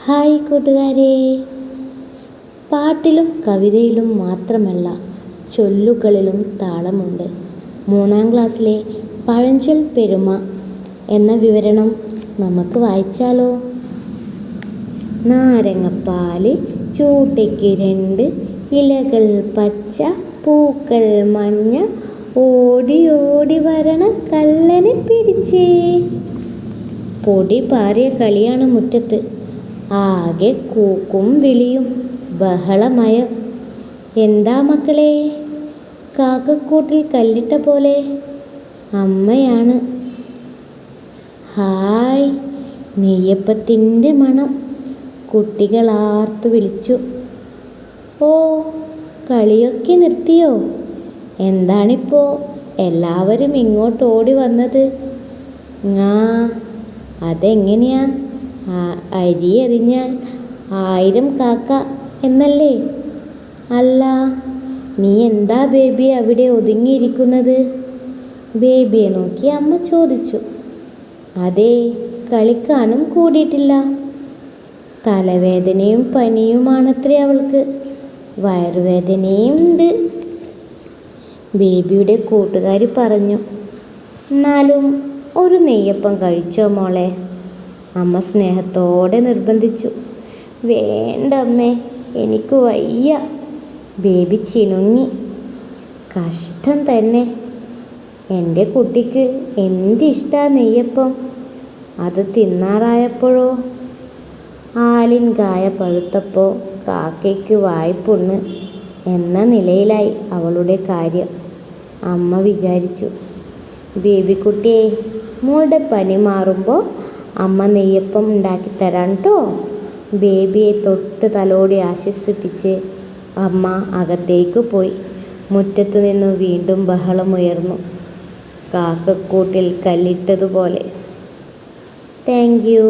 Hi കൂട്ടുകാരെ, പാട്ടിലും കവിതയിലും മാത്രമല്ല ചൊല്ലുകളിലും താളമുണ്ട്. 3-ാം ക്ലാസ്സിലെ പഴഞ്ചൊൽ പെരുമ എന്ന വിവരണം നമുക്ക് വായിച്ചാലോ? നാരങ്ങപ്പാല് ചൂട്ടയ്ക്ക് 2, ഇലകൾ പച്ച പൂക്കൾ മഞ്ഞ, ഓടി ഓടി വരണ കള്ളനെ പിടിച്ചേ. പൊടി പാറിയ കളിയാണ് മുറ്റത്ത്. ആകെ കൂക്കും വിളിയും ബഹളമയം. എന്താ മക്കളെ, കാക്കക്കൂട്ടിൽ കല്ലിട്ട പോലെ? അമ്മയാണ്. ഹായ്, നെയ്യപ്പത്തിൻ്റെ മണം! കുട്ടികൾ ആർത്തു വിളിച്ചു. ഓ, കളിയൊക്കെ നിർത്തിയോ? എന്താണിപ്പോൾ എല്ലാവരും ഇങ്ങോട്ട് ഓടി വന്നത്? അതെങ്ങനെയാ? അരി എറിഞ്ഞാൽ 1000 കാക്ക എന്നല്ലേ? അല്ല, നീ എന്താ ബേബി അവിടെ ഒതുങ്ങിയിരിക്കുന്നത്? ബേബിയെ നോക്കി അമ്മ ചോദിച്ചു. അതേ, കളിക്കാനും കൂടിയിട്ടില്ല. തലവേദനയും പനിയുമാണത്രേ അവൾക്ക്. വയറുവേദനയും ഉണ്ട്, ബേബിയുടെ കൂട്ടുകാരി പറഞ്ഞു. എന്നാലും ഒരു നെയ്യപ്പം കഴിച്ചോ മോളെ? അമ്മ സ്നേഹത്തോടെ നിർബന്ധിച്ചു. വേണ്ടമ്മേ, എനിക്ക് വയ്യ, ബേബി ചിണുങ്ങി. കഷ്ടം തന്നെ. എൻ്റെ കുട്ടിക്ക് എന്തിഷ്ടാ നെയ്യപ്പം. അത് തിന്നാറായപ്പോഴോ ആലിൻ കായ പഴുത്തപ്പോൾ കാക്കയ്ക്ക് വായ്പുണ്ണ് എന്ന നിലയിലായി അവളുടെ കാര്യം. അമ്മ വിചാരിച്ചു, ബേബിക്കുട്ടിയെ, മോളുടെ പനി മാറുമ്പോൾ അമ്മ നെയ്യപ്പം ഉണ്ടാക്കിത്തരാം കേട്ടോ. ബേബിയെ തൊട്ട് തലോടി ആശ്വസിപ്പിച്ച് അമ്മ അകത്തേക്ക് പോയി. മുറ്റത്തു നിന്ന് വീണ്ടും ബഹളമുയർന്നു, കാക്കക്കൂട്ടിൽ കല്ലിട്ടതുപോലെ. Thank you.